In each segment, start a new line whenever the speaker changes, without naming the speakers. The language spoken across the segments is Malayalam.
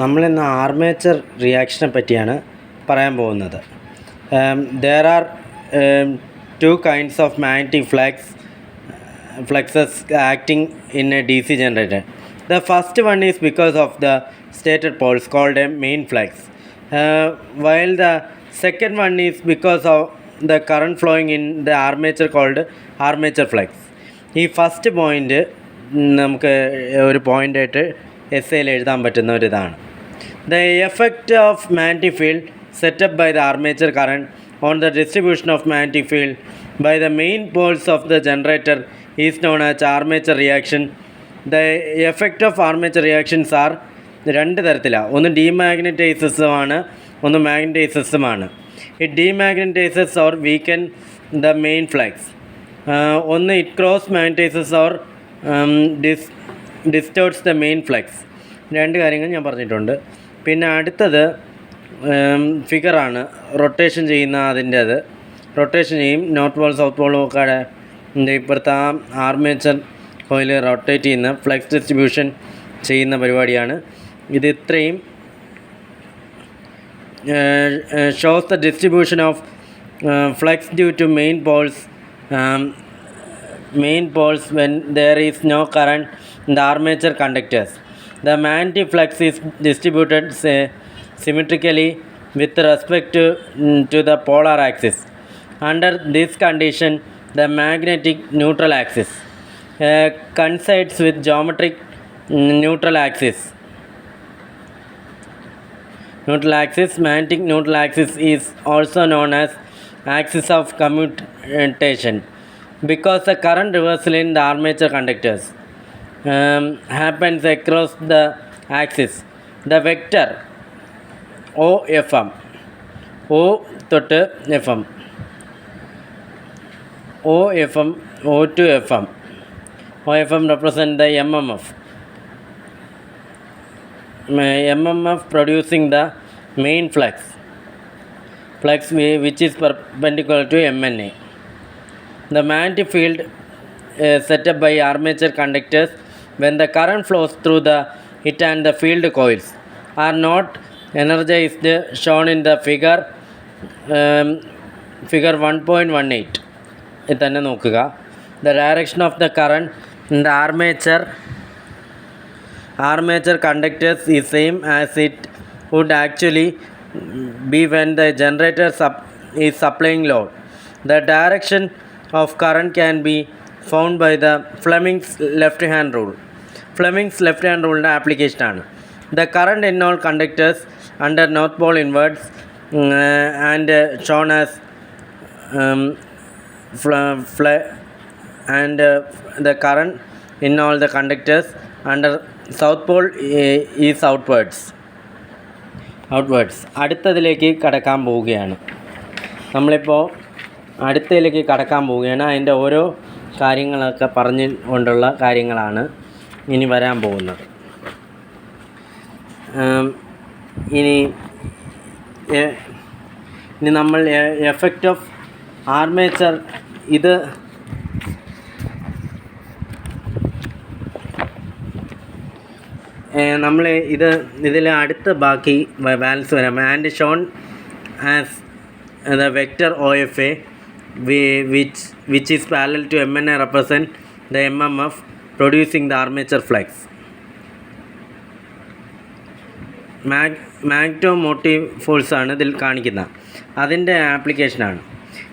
നമ്മളിന്ന് ആർമേച്ചർ റിയാക്ഷനെ പറ്റിയാണ് പറയാൻ പോകുന്നത്. There are two kinds of magnetic fluxes acting in a DC generator. The first one is because of the stator poles called a main flux, while the second one is because of the current flowing in the armature called armature flux. ഈ ഫസ്റ്റ് പോയിൻ്റ് നമുക്ക് ഒരു പോയിൻ്റായിട്ട് എസ്സേയിൽ എഴുതാൻ പറ്റുന്ന ഒരിതാണ്. The effect of magnetic field set up by the armature current on the distribution of magnetic field by the main poles of the generator is known as armature reaction. The effect of armature reactions are രണ്ട് തരത്തിലാണ്. ഒന്ന് ഡീമാഗ്നറ്റൈസസുമാണ്, ഒന്ന് മാഗ്നറ്റൈസസുമാണ്. It demagnetizes or weaken the main flux. ഒന്ന് it cross magnetizes or distorts the main flux. രണ്ട് കാര്യങ്ങൾ ഞാൻ പറഞ്ഞിട്ടുണ്ട്. പിന്നെ അടുത്തത് ഫിഗറാണ്, റൊട്ടേഷൻ ചെയ്യുന്ന അതിൻ്റേത് റൊട്ടേഷൻ ചെയ്യും. നോർത്ത് പോൾ സൗത്ത് പോളും ഒക്കെ ഇപ്പോഴത്തെ ആ ആർമേച്ചർ കോയിൽ റൊട്ടേറ്റ് ചെയ്യുന്ന ഫ്ലക്സ് ഡിസ്ട്രിബ്യൂഷൻ ചെയ്യുന്ന പരിപാടിയാണ് ഇത്. ഇത്രയും shows the distribution of flux due to main poles when there is no current in the armature conductors. The magnetic flux is distributed symmetrically with respect to the polar axis. Under this condition, the magnetic neutral axis coincides with geometric neutral axis. Magnetic neutral axis is also known as axis of commutation because the current reversal in the armature conductors happens across the axis. The vector OFM, O തൊട്ട് FM, OFM, O to FM. OFM represent the MMF producing the main flux which is perpendicular to MNA. The magnetic field set up by armature conductors when the current flows through it and the field coils are not energized, shown in the figure 1.18. ഇത് തന്നെ നോക്കുക. The direction of the current in the armature conductors is same as it would actually be when the generator is supplying load. The direction of current can be found by the Fleming's left hand rule. Fleming's left hand rule application ആണ്. The current in all conductors under north pole inwards and shown as the current in all the conductors under south pole is outwards. അടുത്തതിലേക്ക് കടക്കാൻ പോവുകയാണ്. നമ്മളിപ്പോൾ അടുത്തതിലേക്ക് കടക്കാൻ പോവുകയാണ്. അതിൻ്റെ ഓരോ കാര്യങ്ങളൊക്കെ പറഞ്ഞു കൊണ്ടുള്ള കാര്യങ്ങളാണ് ഇനി വരാൻ പോകുന്നത്. ഇനി നമ്മൾ എഫക്റ്റ് ഓഫ് ആർമേച്ചർ ഇത് നമ്മൾ ഇതിൽ അടുത്ത ബാക്കി ബാലൻസ് വരാം. And shown as the vector OFA which is parallel to MNA represent the MMF producing the armature flux. മാഗ്നറ്റോമോട്ടീവ് ഫോഴ്സാണ് ഇതിൽ കാണിക്കുന്നത്, അതിൻ്റെ ആപ്ലിക്കേഷനാണ്.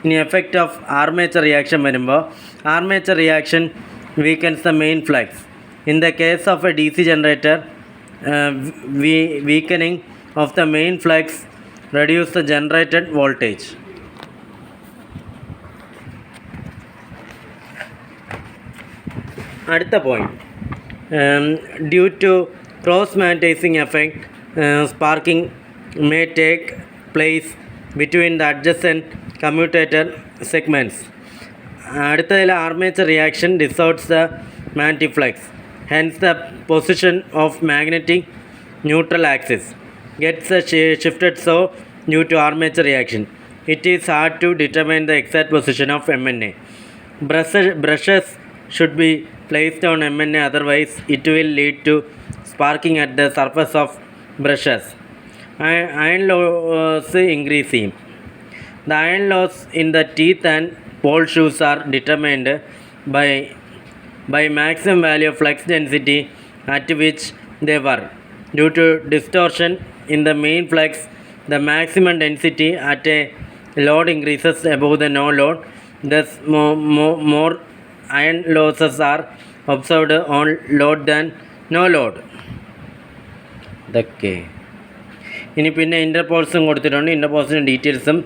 ഇനി എഫക്റ്റ് ഓഫ് ആർമേച്ചർ റിയാക്ഷൻ വരുമ്പോൾ armature reaction weakens the main flux. In the case of a DC generator, weakening of the main flux reduce the generated voltage. അടുത്ത point, due to cross magnetizing effect, sparking may take place between the adjacent commutator segments. അടുത്തതിൽ armature reaction distorts the magnetic flux. Hence, the position of magnetic neutral axis gets shifted so due to armature reaction. It is hard to determine the exact position of MNA. Brushes should be placed on MNA, otherwise it will lead to sparking at the surface of brushes. Iron loss increase ചെയ്യും. The iron loss in the teeth and pole shoes are determined by maximum value of flux density at which they were. Due to distortion in the main flux, the maximum density at a load increases above the no load. Thus, more iron losses are observed on load than no load. ഇതൊക്കെ ഇനി പിന്നെ ഇൻ്റർപോൾസും കൊടുത്തിട്ടുണ്ട്. ഇൻ്റർപോൾസിൻ്റെ ഡീറ്റെയിൽസും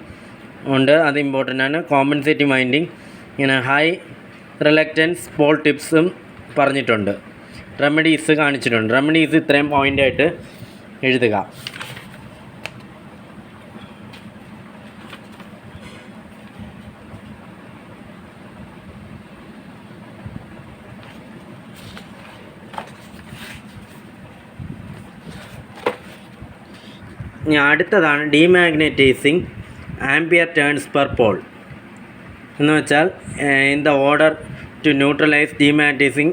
ഉണ്ട്, അത് ഇമ്പോർട്ടൻ്റ് ആണ്. കോമ്പൻസേറ്റീവ് വൈൻഡിങ്, ഇങ്ങനെ ഹൈ റിലക്റ്റൻസ് പോൾ ടിപ്സും പറഞ്ഞിട്ടുണ്ട്. റെമഡീസ് കാണിച്ചിട്ടുണ്ട്. റെമഡീസ് ഇത്രയും പോയിൻ്റായിട്ട് എഴുതുക. ഇനി അടുത്തതാണ് demagnetising ampere turns per pole എന്ന് വെച്ചാൽ in the order to neutralise demagnetising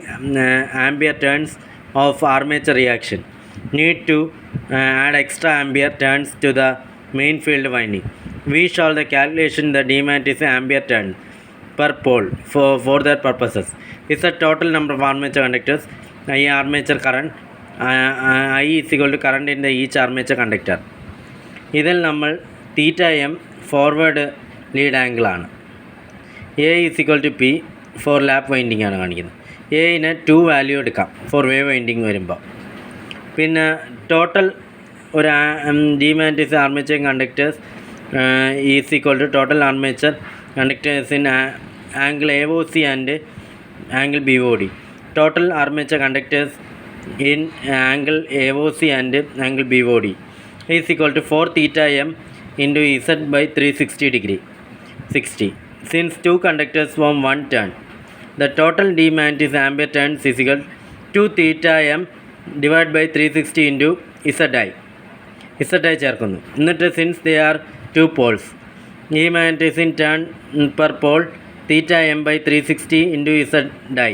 ampere turns of armature reaction need to add extra ampere turns to the main field winding. We shall the calculation the demagnetising ampere turn per pole for their purposes is the total number of armature conductors. I armature current I is equal to current in the each armature conductor. ഇതിൽ നമ്മൾ theta M forward lead angle ആണ്. A is equal to P for lap winding ആണ് കാണിക്കുന്നത്. എയിന് 2 വാല്യൂ എടുക്കാം ഫോർ വേവ് വൈൻഡിങ് വരുമ്പോൾ. പിന്നെ ടോട്ടൽ ഒരു demagnetised armature conductors is equal to total armature conductors in angle A O C and angle B O D. Total armature conductors in angle AOC and angle BOD is equal to 4 theta m into Z by 360 degree 60. Since 2 conductors form 1 turn, the total demagnetized ampere turns is equal to 2 theta m divided by 360 into ZI. ZI ചേർക്കുന്നു. എന്നിട്ട് since they are 2 poles, demagnetizing turn per pole theta m by 360 into ZI.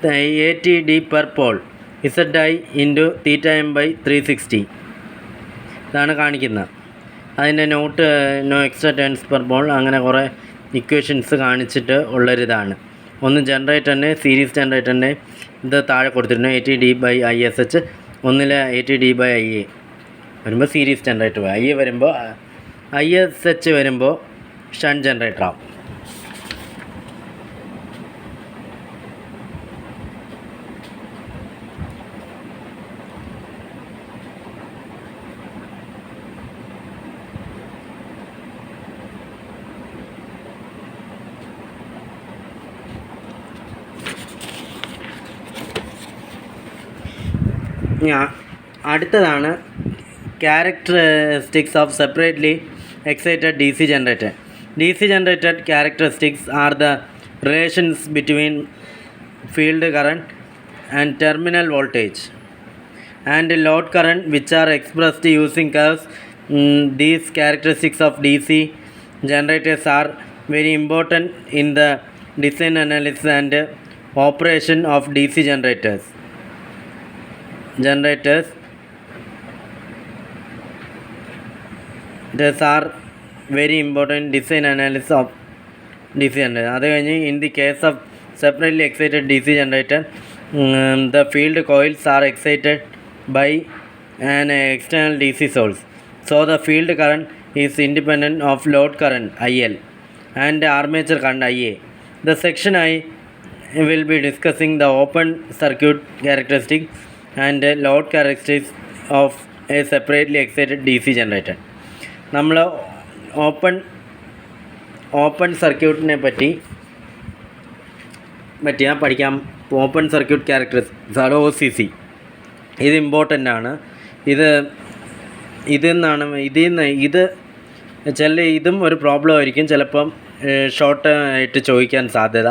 The ATD per pole ZI into theta M by 360 ഇതാണ് കാണിക്കുന്നത്. അതിൻ്റെ no extra turns per pole അങ്ങനെ കുറേ ഇക്വേഷൻസ് കാണിച്ചിട്ട് ഉള്ളൊരിതാണ്. ഒന്ന് ജനറേറ്ററിൻ്റെ സീരീസ് ജനറേറ്ററിൻ്റെ ഇത് താഴെ കൊടുത്തിട്ടുണ്ട് ATD/ISH. ഒന്നിൽ ATD/IA വരുമ്പോൾ സീരീസ് ജനറേറ്റർ, IA വരുമ്പോൾ ISH വരുമ്പോൾ ഷണ്ട് ജനറേറ്റർ ആവും. അടുത്തതാണ് characteristics of separately excited DC generator. DC generator characteristics are the relations between field current and terminal voltage and load current, which are expressed using curves. These characteristics of DC generators are very important in the design, analysis and operation of DC generators. These are very important design analysis of DC generator. അത് കഴിഞ്ഞ് in the case of separately excited DC generator, the field coils are excited by an external DC source, so the field current is independent of load current IL and armature current IA. The section I will be discussing the open circuit characteristics and load characteristics of a separately excited DC generator. നമ്മൾ ഓപ്പൺ സർക്യൂട്ടിനെ പറ്റിയാൽ പഠിക്കാം. ഓപ്പൺ സർക്യൂട്ട് ക്യാരക്ടറിസ്റ്റിക്സ് ആണ് OCC. ഇത് ഇമ്പോർട്ടൻ്റ് ആണ്. ഇതിൽ നിന്ന് ഇതും ഒരു പ്രോബ്ലം ആയിരിക്കും, ചിലപ്പം ഷോർട്ട് ആയിട്ട് ചോദിക്കാൻ സാധ്യത.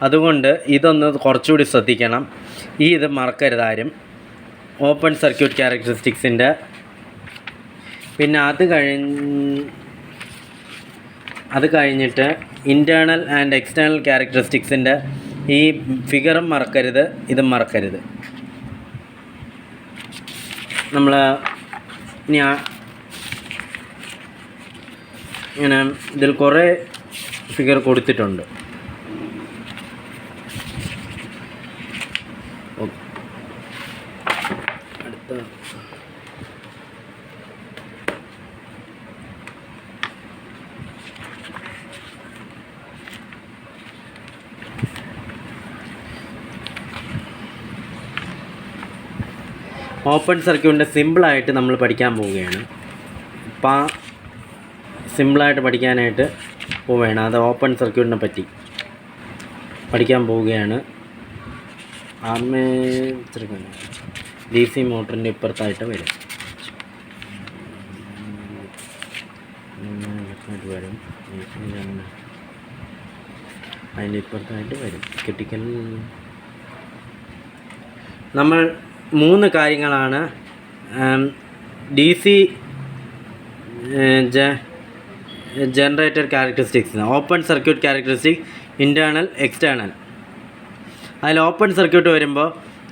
അതുകൊണ്ട് ഇതൊന്ന് കുറച്ചുകൂടി ശ്രദ്ധിക്കണം. ഇത് മറക്കരുത് ആരും. ഓപ്പൺ സർക്യൂട്ട് ക്യാരക്ടറിസ്റ്റിക്സിൻ്റെ പിന്നെ അത് കഴിഞ്ഞിട്ട് ഇൻറ്റേർണൽ ആൻഡ് എക്സ്റ്റേണൽ ക്യാരക്ടറിസ്റ്റിക്സിൻ്റെ ഈ ഫിഗറും മറക്കരുത്, ഇതും മറക്കരുത്. നമ്മൾ ഇനി ഇങ്ങനെ ഇതിൽ കുറേ ഫിഗർ കൊടുത്തിട്ടുണ്ട്. അടുത്ത ഓപ്പൺ സർക്യൂട്ടിൻ്റെ സിമ്പിളായിട്ട് നമ്മൾ പഠിക്കാൻ പോവുകയാണ്. അപ്പോൾ സിമ്പിളായിട്ട് പഠിക്കാനായിട്ട് പോവുകയാണ്. അത് ഓപ്പൺ സർക്യൂട്ടിനെ പറ്റി പഠിക്കാൻ പോവുകയാണ്. ആർമേച്ചർ ഡി സി മോട്ടറിൻ്റെ ഇപ്പുറത്തായിട്ട് വരും അതിൻ്റെ ഇപ്പുറത്തായിട്ട് വരും ക്രിട്ടിക്കൽ. നമ്മൾ 3 കാര്യങ്ങളാണ് D C generator characteristics. Open circuit characteristics, internal, external. അതിൽ ഓപ്പൺ സർക്യൂട്ട് വരുമ്പോൾ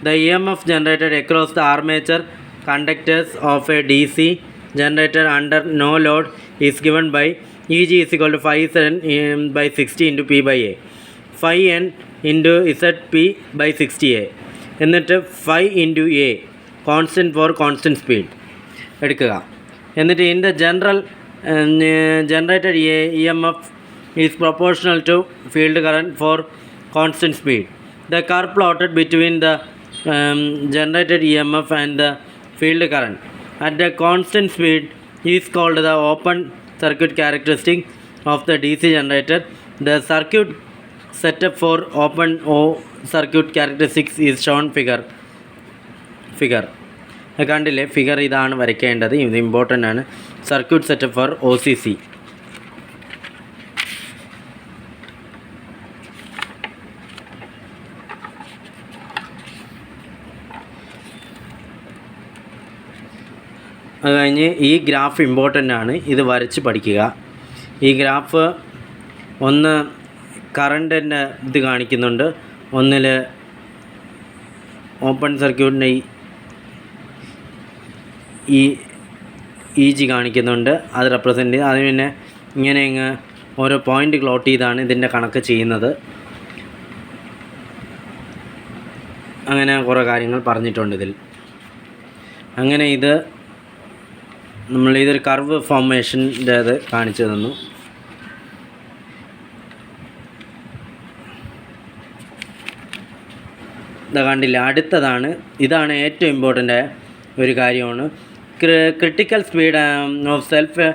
the E M F generated across the armature conductors of a D C generator under no load is given by E G is equal to 5N/60 into P by A, 5N into ZP/60A, എന്നിട്ട് 5 into a constant for constant speed എടുക്കുക. എന്നിട്ട് in the generated E M F is proportional to field current for constant speed. The curve plotted between the generated EMF and the field current at the constant speed is called the open circuit characteristic of the DC generator. The circuit setup for open circuit characteristics is shown figure. കണ്ടില്ലേ, ഫിഗർ ഇതാണ് വരയ്ക്കേണ്ടത്. ഇത് ഇമ്പോർട്ടൻ്റ് ആണ്. Circuit setup four OCC. അത് കഴിഞ്ഞ് ഈ ഗ്രാഫ് ഇമ്പോർട്ടൻ്റ് ആണ്. ഇത് വരച്ച് പഠിക്കുക. ഈ ഗ്രാഫ് ഒന്ന് കറണ്ടിൻ്റെ ഇത് കാണിക്കുന്നുണ്ട്, ഒന്നിൽ ഓപ്പൺ സർക്യൂട്ടിൻ്റെ ഇ ജി കാണിക്കുന്നുണ്ട്. അത് റെപ്രസെൻ്റ് ചെയ്ത് അതിന് പിന്നെ ഇങ്ങനെ ഓരോ പോയിൻ്റ് ക്ലോട്ട് ചെയ്താണ് ഇതിൻ്റെ കണക്ക് ചെയ്യുന്നത്. അങ്ങനെ കുറേ കാര്യങ്ങൾ പറഞ്ഞിട്ടുണ്ട് ഇതിൽ. അങ്ങനെ ഇത് നമ്മൾ ഇതൊരു കർവ് ഫോർമേഷൻ്റെ അത് കാണിച്ചു തന്നു. ഇത് കണ്ടില്ല. അടുത്തതാണ്, ഇതാണ് ഏറ്റവും ഇമ്പോർട്ടൻ്റ് ഒരു കാര്യമാണ്. Critical speed of self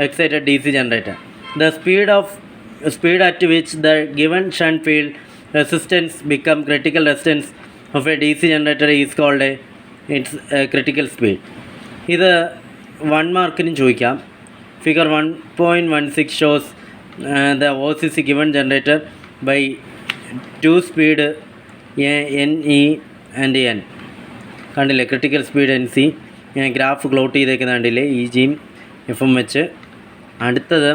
excited D C generator. The speed at which the given shunt field resistance become critical resistance of a D C generator is called it's critical speed. ഇത് 1 മാർക്കിനും ചോദിക്കാം. Figure 1.16 shows the OCC given generator by 2 speed NE and N. കണ്ടില്ലേ, critical speed NC. Graph plot ചെയ്തേക്കുന്ന കണ്ടില്ലേ, ഇ ജിയും എഫും വെച്ച്. അടുത്തത്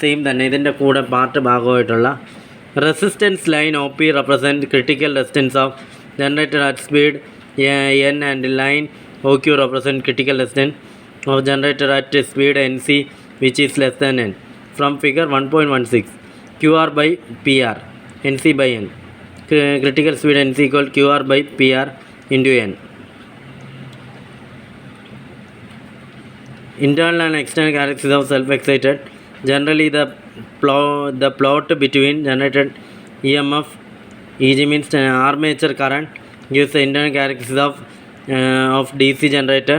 സെയിം തന്നെ, ഇതിൻ്റെ കൂടെ പാർട്ട് ഭാഗമായിട്ടുള്ള resistance line OP represent critical resistance of generator at speed N and line OQ represent critical resistance of generator at speed NC which is less than N. From figure 1.16, QR by PR, NC by N. Critical speed NC equal QR by PR into N. Internal and external characteristics of self-excited. Generally, the plot between generated EMF, EG means armature current, gives the internal characteristics of DC generator,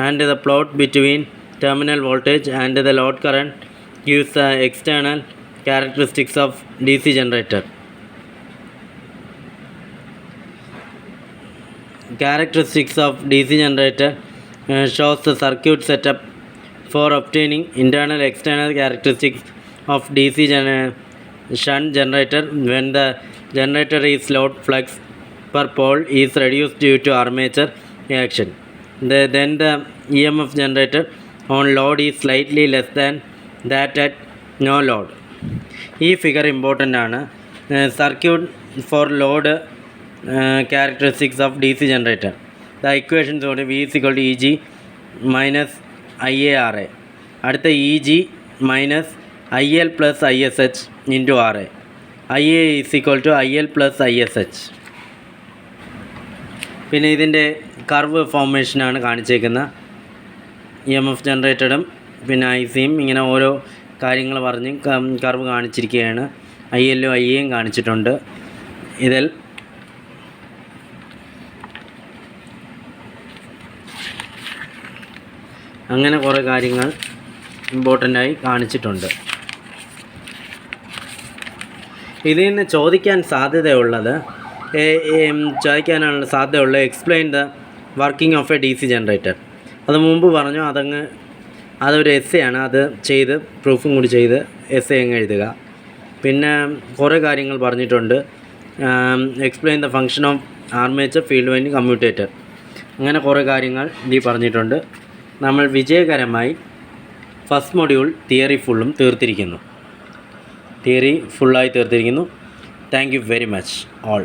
and the plot between terminal voltage and the load current gives the external characteristics of DC generator. Characteristics of DC generator shows the circuit setup for obtaining internal external characteristics of DC shunt generator. When the generator is load flux per pole is reduced due to armature action, then the EMF generator on load is slightly less than that at no load. ഈ ഫിഗർ ഇമ്പോർട്ടൻ്റ് ആണ്. Circuit for load characteristics of DC generator. The equations കൊണ്ട് V is equal to E G minus I A R A. അടുത്ത E G minus I L plus I S H into R A. I A is equal to I L plus I S H. പിന്നെ ഇതിൻ്റെ കർവ് ഫോർമേഷനാണ് കാണിച്ചേക്കുന്നത്. ഇ എം എഫ് ജനറേറ്റഡും പിന്നെ ഐ സിയും ഇങ്ങനെ ഓരോ കാര്യങ്ങൾ പറഞ്ഞ് കർവ് കാണിച്ചിരിക്കുകയാണ്. ഐ എല്ലും ഐ എയും കാണിച്ചിട്ടുണ്ട്. ഇതിൽ അങ്ങനെ കുറേ കാര്യങ്ങൾ ഇമ്പോർട്ടൻ്റായി കാണിച്ചിട്ടുണ്ട്. ഇതിൽ നിന്ന് ചോദിക്കാനുള്ള സാധ്യതയുള്ള explain the working of a D C generator. അത് മുമ്പ് പറഞ്ഞു, അതൊരു എസ്സേ ആണ്. അത് ചെയ്ത് പ്രൂഫും കൂടി ചെയ്ത് എസ്സേ അങ്ങ് എഴുതുക. പിന്നെ കുറേ കാര്യങ്ങൾ പറഞ്ഞിട്ടുണ്ട്. Explain the function of armature field winding commutator. അങ്ങനെ കുറേ കാര്യങ്ങൾ ഇതിൽ പറഞ്ഞിട്ടുണ്ട്. നമ്മൾ വിജയകരമായി ഫസ്റ്റ് മൊഡ്യൂൾ തിയറി ഫുള്ളായി തീർത്തിരിക്കുന്നു. Thank you very much all.